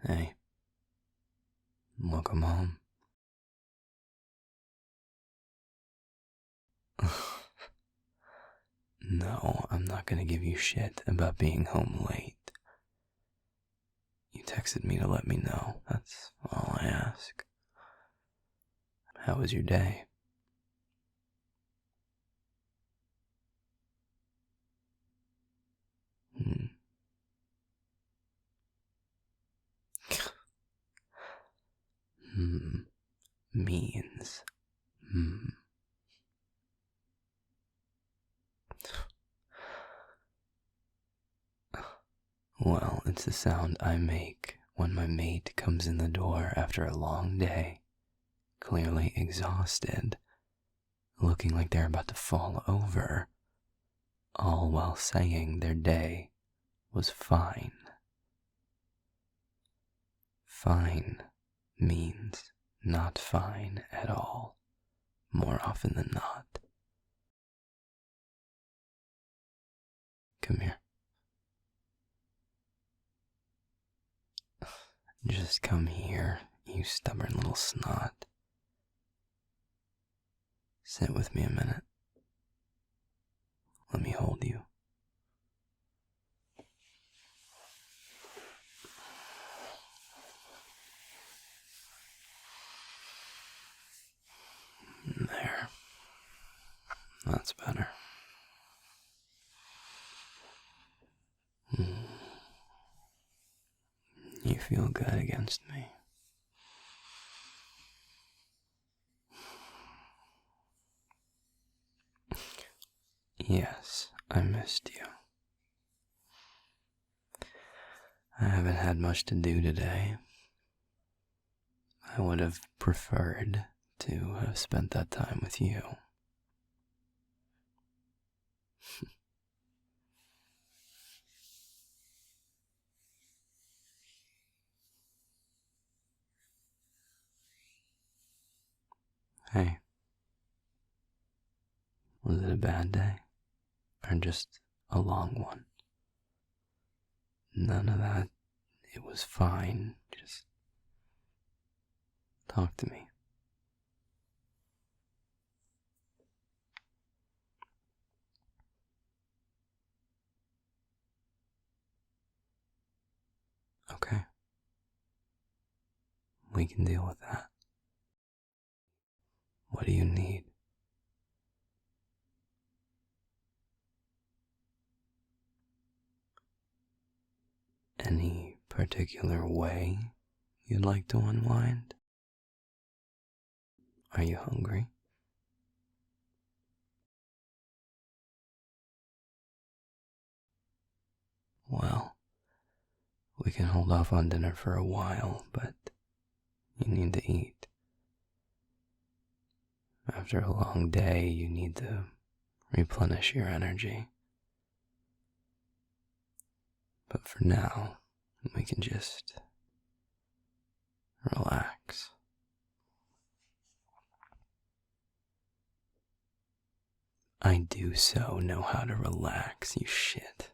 Hey, welcome home. No, I'm not gonna give you shit about being home late. You texted me to let me know. That's all I ask. How was your day? Hmm. Hmm. Means. Hmm. Well, it's the sound I make when my mate comes in the door after a long day, clearly exhausted, looking like they're about to fall over, all while saying their day was fine. Fine means not fine at all, more often than not. Come here. Just come here, you stubborn little snot. Sit with me a minute. Let me hold you. There. That's better. You feel good against me. Yes, I missed you. I haven't had much to do today. I would have preferred to have spent that time with you. Hey, was it a bad day? Or just a long one? None of that. It was fine. Just talk to me. Okay. We can deal with that. What do you need? Any particular way you'd like to unwind? Are you hungry? Well, we can hold off on dinner for a while, but you need to eat. After a long day, you need to replenish your energy. But for now, we can just relax. I do so know how to relax, you shit.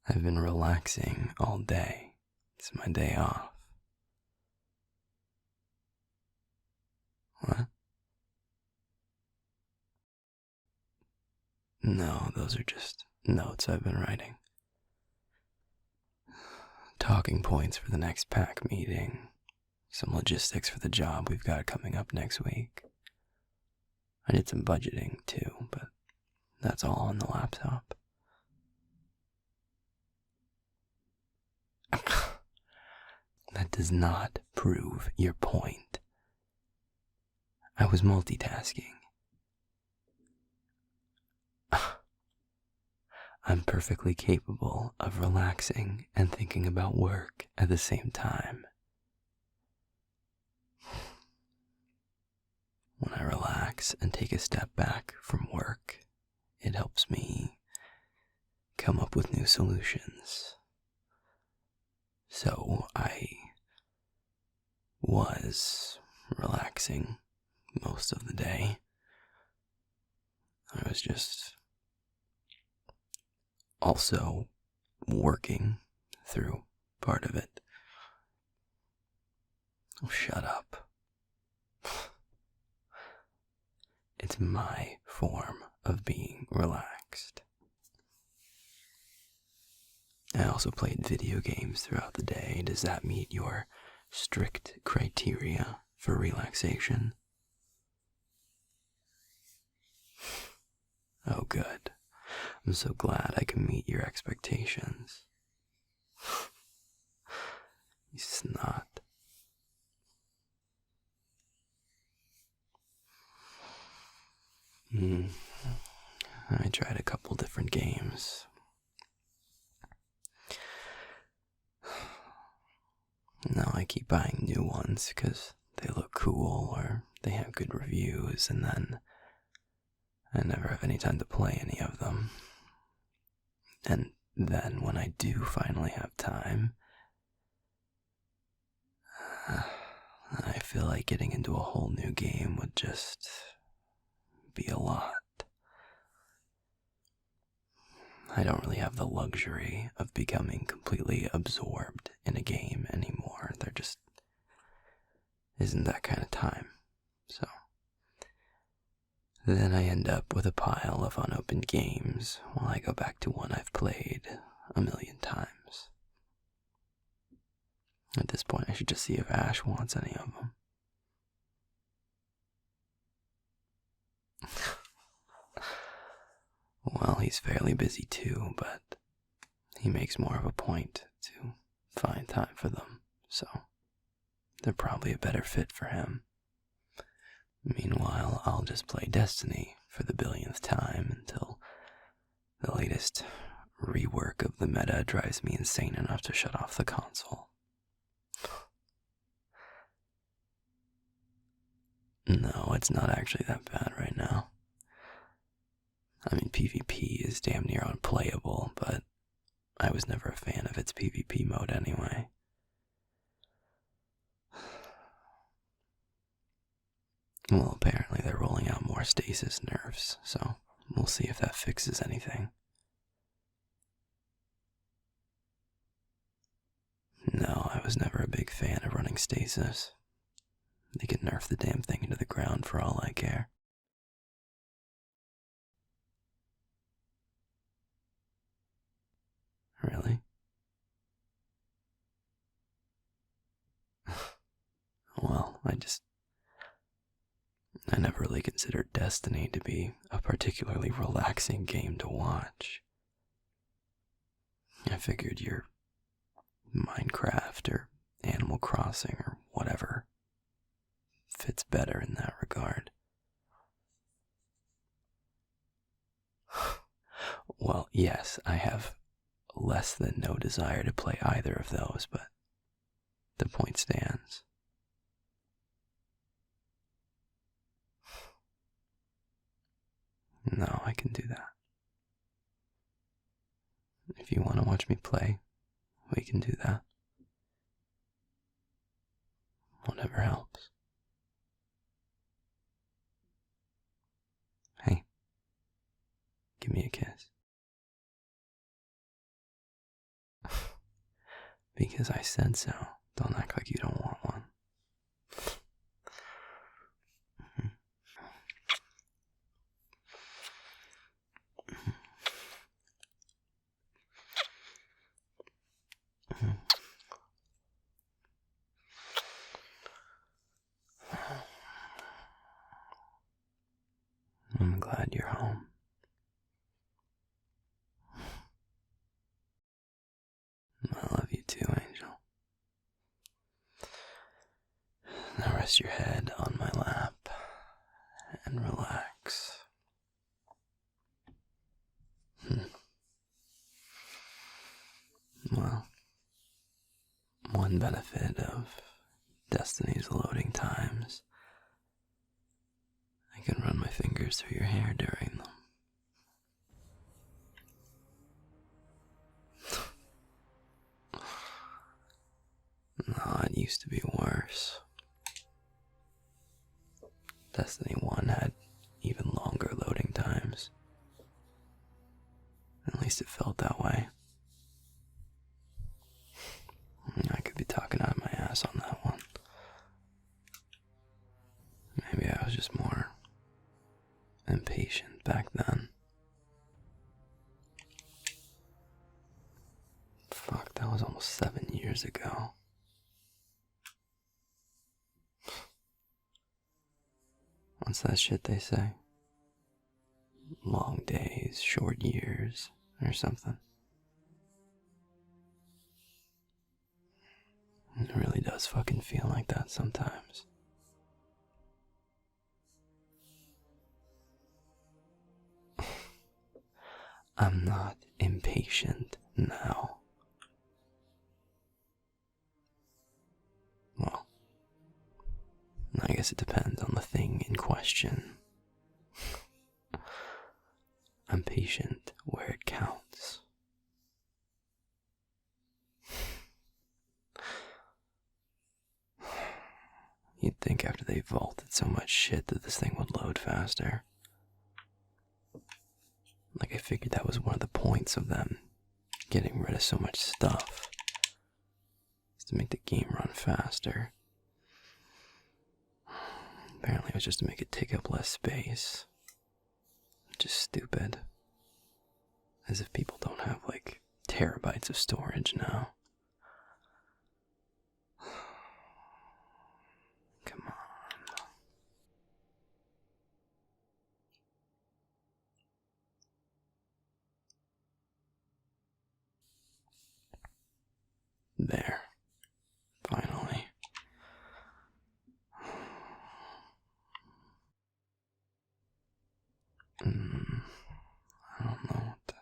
I've been relaxing all day. It's my day off. What? No, those are just notes I've been writing. Talking points for the next pack meeting. Some logistics for the job we've got coming up next week. I did some budgeting too, but that's all on the laptop. That does not prove your point. I was multitasking. I'm perfectly capable of relaxing and thinking about work at the same time. When I relax and take a step back from work, it helps me come up with new solutions. So I was relaxing most of the day. I was just also working through part of it. Oh, shut up. It's my form of being relaxed. I also played video games throughout the day. Does that meet your strict criteria for relaxation? Oh, good. I'm so glad I can meet your expectations. You snot. I tried a couple different games. Now I keep buying new ones because they look cool or they have good reviews, and then I never have any time to play any of them. And then when I do finally have time, I feel like getting into a whole new game would just be a lot. I don't really have the luxury of becoming completely absorbed in a game anymore. There just isn't that kind of time. So then I end up with a pile of unopened games while I go back to one I've played a million times. At this point, I should just see if Ash wants any of them. Well, he's fairly busy too, but he makes more of a point to find time for them, so they're probably a better fit for him. Meanwhile, I'll just play Destiny for the billionth time until the latest rework of the meta drives me insane enough to shut off the console. No, it's not actually that bad right now. I mean, PvP is damn near unplayable, but I was never a fan of its PvP mode anyway. Well, apparently they're rolling out more stasis nerfs, so we'll see if that fixes anything. No, I was never a big fan of running stasis. They can nerf the damn thing into the ground for all I care. Really? Well, I never really considered Destiny to be a particularly relaxing game to watch. I figured your Minecraft or Animal Crossing or whatever fits better in that regard. Well, yes, I have less than no desire to play either of those, but the point stands. No, I can do that. If you want to watch me play, we can do that. Whatever helps. Hey, give me a kiss. Because I said so. Don't act like you don't want one. I'm glad you're home. I love you too, Angel. Now rest your head on my lap and relax. Well, one benefit of Destiny's loading times, I can run my fingers through your hair during them. No, it used to be worse. Destiny 1 had even longer loading times. At least it felt that way. talking out of my ass on that one. Maybe I was just more impatient back then. Fuck, that was almost 7 years ago. What's that shit they say? Long days, short years, or something. It really does fucking feel like that sometimes. I'm not impatient now. Well, I guess it depends on the thing in question. I'm patient where it counts. You'd think after they vaulted so much shit that this thing would load faster. Like I figured that was one of the points of them getting rid of so much stuff. Is to make the game run faster. Apparently it was just to make it take up less space. Which is stupid. As if people don't have like terabytes of storage now. Come on. There. Finally. I don't know what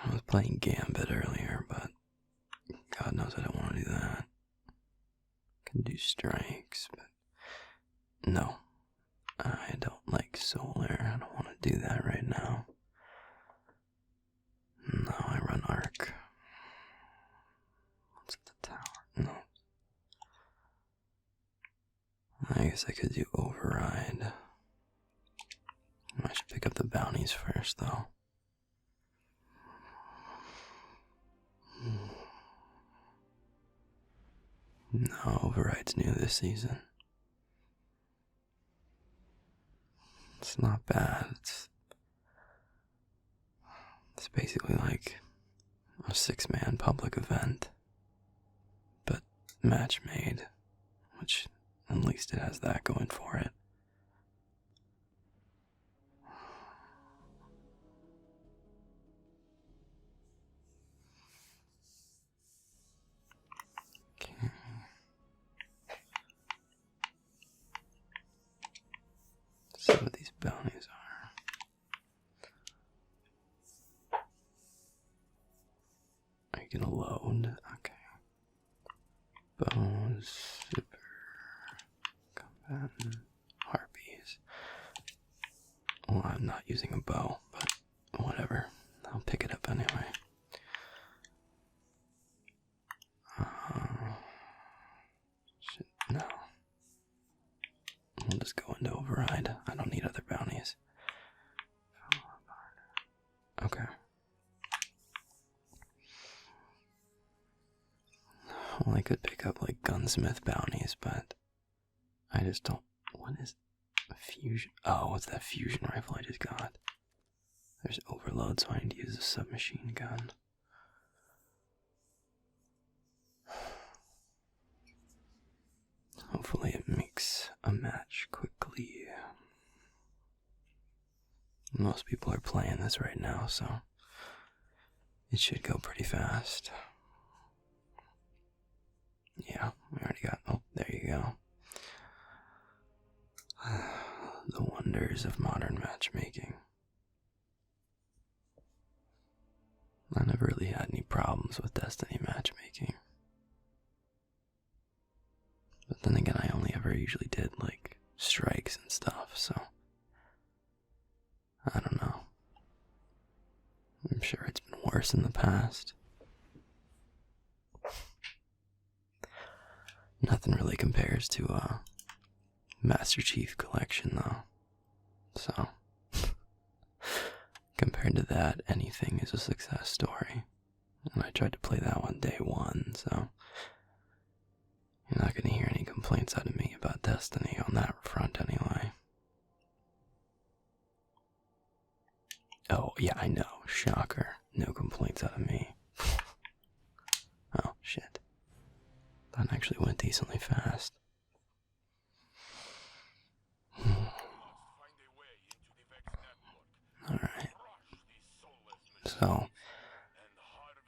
I was playing Gambit earlier, but God knows I don't want to do that. Can do strikes, but no. I don't like solar. I don't want to do that right now. No, I run arc. What's at the tower? No. I guess I could do override. I should pick up the bounties first, though. No, override's new this season. It's not bad. It's basically like a 6-man public event, but match made, which at least it has that going for it. Okay. See what these bounties are. Are you gonna load? Okay. Bows, super, combatant, harpies. Well, I'm not using a bow, but whatever. I'll pick it up anyway. Shit, no. We'll just go into override. I don't need other bounties. Okay. Well, I could pick up like gunsmith bounties, but I just don't. What is a fusion? Oh, what's that fusion rifle I just got? There's overload, so I need to use a submachine gun. Hopefully it makes a match quickly. Most people are playing this right now, so it should go pretty fast. Yeah, we already got, oh, there you go. The wonders of modern matchmaking. I never really had any problems with Destiny matchmaking. But then again, I only ever usually did like strikes and stuff, so I don't know. I'm sure it's been worse in the past. Nothing really compares to Master Chief Collection though. So compared to that, anything is a success story. And I tried to play that one day one, so you're not going to hear any complaints out of me about Destiny on that front anyway. Oh, yeah, I know. Shocker. No complaints out of me. Oh, shit. That actually went decently fast. Alright. So,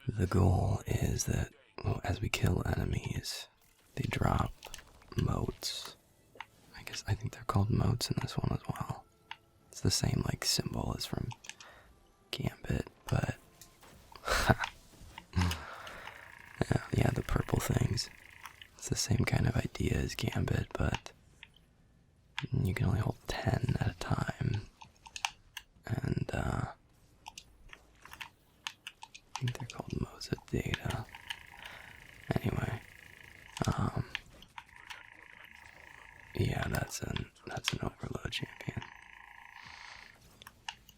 the goal is that, well, as we kill enemies, they drop motes. I think they're called motes in this one as well. It's the same, like, symbol as from Gambit, but... yeah, the purple things. It's the same kind of idea as Gambit, but you can only hold 10 at a time. And, I think they're called modes of data. Anyway, yeah, that's an overload champion.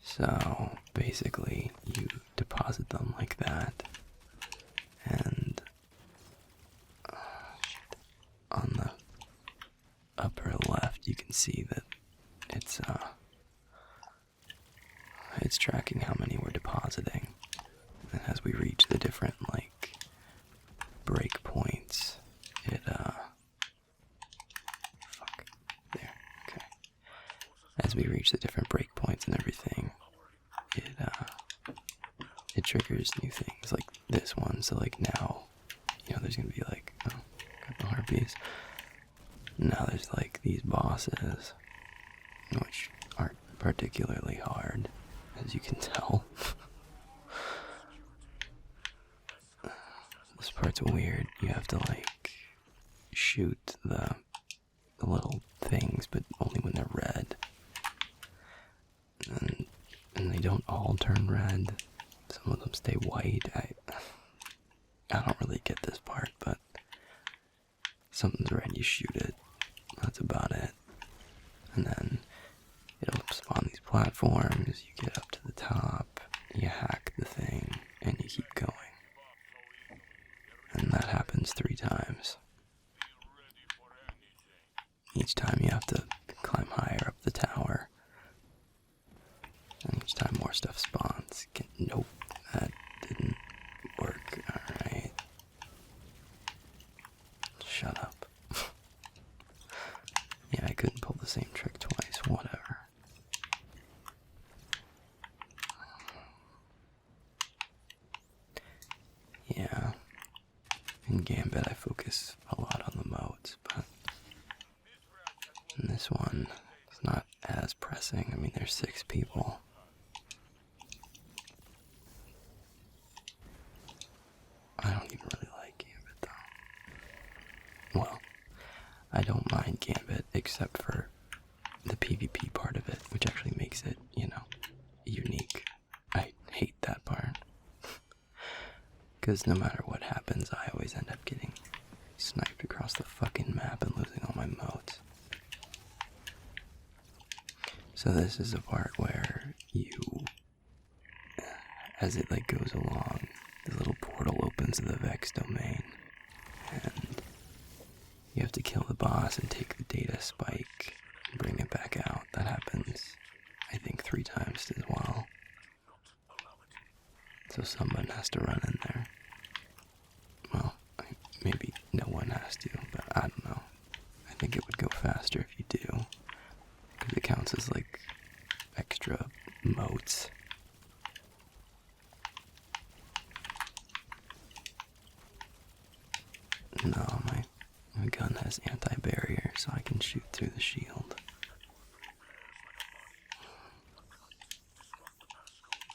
So, basically, you deposit them like that, and on the upper left, you can see that it's tracking how many we're depositing, and as we reach the different, like, break points, as we reach the different breakpoints and everything, it triggers new things like this one. So like now, there's gonna be like, oh, got the harpies. Now there's like these bosses, which aren't particularly hard, as you can tell. This part's weird. You have to like shoot the little things, but only when they're red. And they don't all turn red. Some of them stay white. I don't really get this part, but something's red, you shoot it. That's about it. And then it'll spawn these platforms. You get up to the top, you hack the thing, and you keep going. And that happens 3 times. Each time you have to climb higher up the tower. And each time more stuff spawns. Nope, that didn't work. Alright. Shut up. Yeah, I couldn't pull the same trick twice. Whatever. Yeah. In Gambit, I focus a lot on the modes, but in this one, it's not as pressing. I mean, there's 6 people. I don't even really like Gambit, though. Well, I don't mind Gambit, except for the PvP part of it, which actually makes it, unique. I hate that part. Because no matter what happens, I always end up getting sniped across the fucking map and losing all my motes. So this is a part where as it like goes along, the little portal opens to the Vex domain, and you have to kill the boss and take the data spike and bring it back out. That happens, I think, 3 times as well. So someone has to run in there. Well, maybe no one has to, but I don't know. I think it would go faster if you do, because it counts as like extra motes. No, my gun has anti-barrier, so I can shoot through the shield.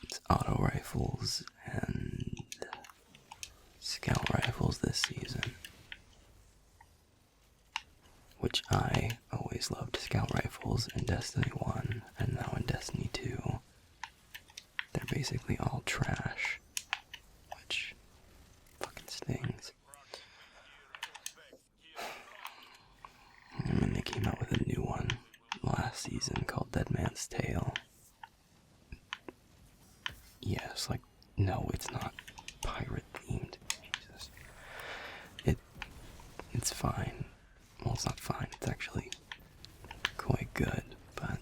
It's auto rifles and scout rifles this season, which I always loved scout rifles in Destiny 1, and now in Destiny 2. They're basically all trash, which fucking stings. I mean, they came out with a new one last season called Dead Man's Tale. Yeah, it's like, no, it's not pirate fine. Well, it's not fine, it's actually quite good, but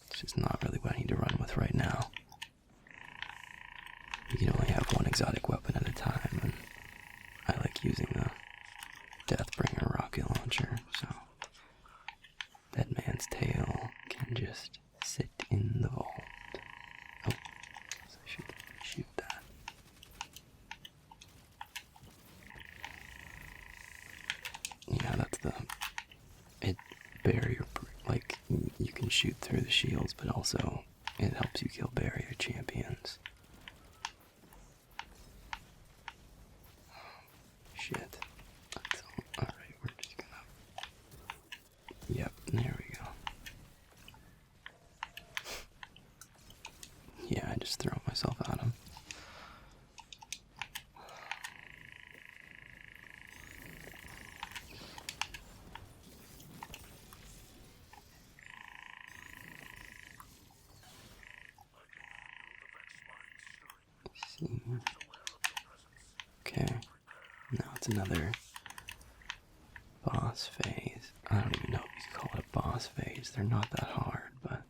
it's just not really what I need to run with right now. You can only have one exotic weapon at a time, and I like using the Deathbringer rocket launcher, so Dead Man's Tail can just sit in the vault. Oh, so I should shoot that. Yeah, that's it barrier, like, you can shoot through the shields, but also it helps you kill barrier champions. Shit. Alright, we're just gonna... Yep, there we go. Yeah, I just throw myself at him. Let's see. Okay, now it's another boss phase. I don't even know if you could call it a boss phase. They're not that hard, but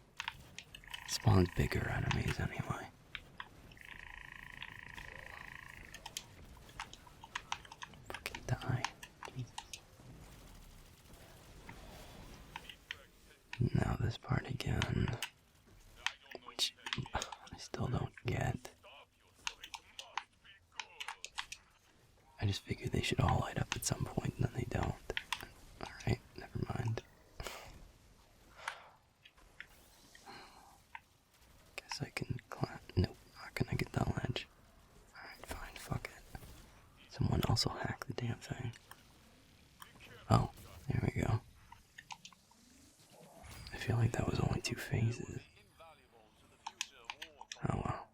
it spawns bigger enemies anyway. Fucking die. Jesus. Now this part again, which I still don't get. I just figured they should all light up at some point, and then they don't. Alright, never mind. Guess I can climb. Nope, not gonna get that ledge. Alright, fine, fuck it. Someone else will hack the damn thing. Oh, there we go. I feel like that was only 2 phases. Oh well.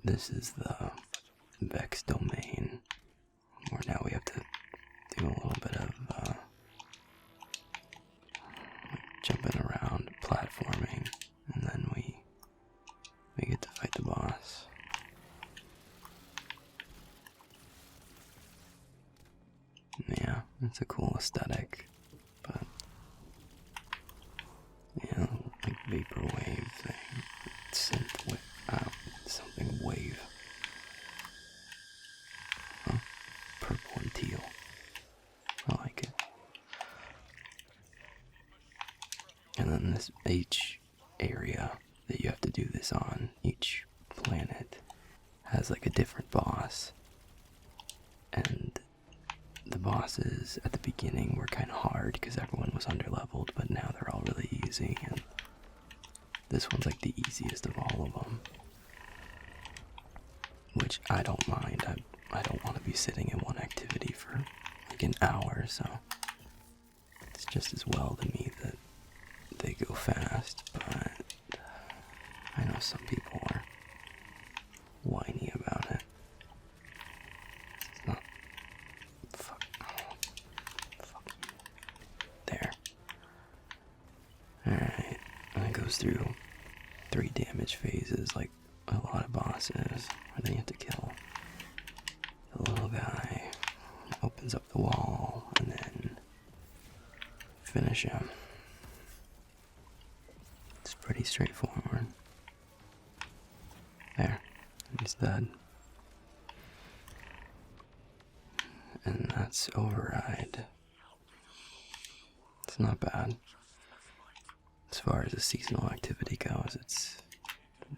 This is the Vex domain, where now we have to do a little bit of like jumping around, platforming, and then we get to fight the boss. Yeah, it's a cool aesthetic, but yeah, like vaporwave thing, synthwave, something wave. Huh? Purple and teal. I like it. And then this each area that you have to do this on, each planet, has like a different boss. And the bosses at the beginning were kind of hard because everyone was underleveled, but now they're all really easy, and this one's like the easiest of all of them. Which I don't mind. I don't want to be sitting in one activity for like an hour, so it's just as well to me that they go fast, but I know some people are whiny about it. It's not... Fuck. There. Alright, and it goes through 3 damage phases, like a lot of bosses, where then you have to kill the little guy, opens up the wall, and then finish him. It's pretty straightforward. There, he's dead. And that's Override. It's not bad. As far as the seasonal activity goes,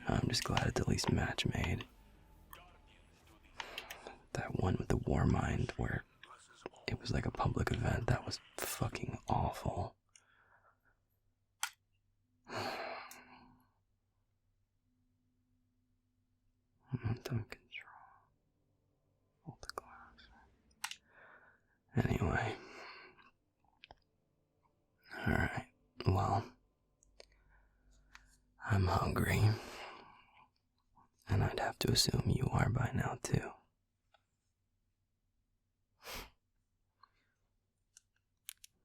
I'm just glad it's at least match made. That one with the War Mind where it was like a public event, that was fucking awful. Momentum control. Hold the glass. Anyway. Alright, well, I'm hungry. And I'd have to assume you are by now too.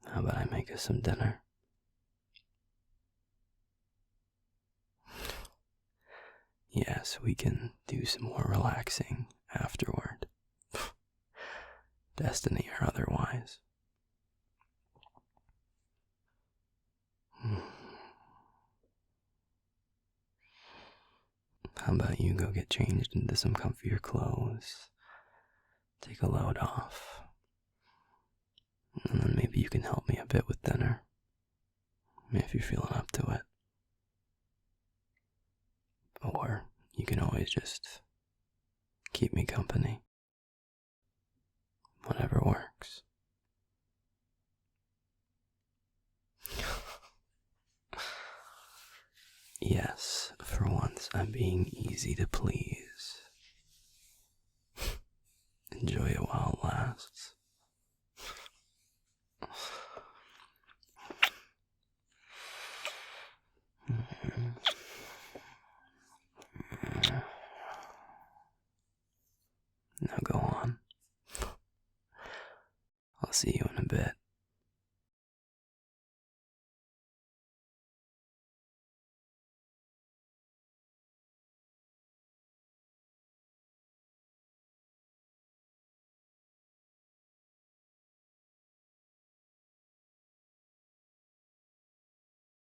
How about I make us some dinner? Yeah, so we can do some more relaxing afterward. destiny or otherwise. How about you go get changed into some comfier clothes, take a load off, and then maybe you can help me a bit with dinner, if you're feeling up to it. Or you can always just keep me company. Whatever works. Yes, for once I'm being easy to please. Enjoy it while it lasts. Now go on. I'll see you in a bit.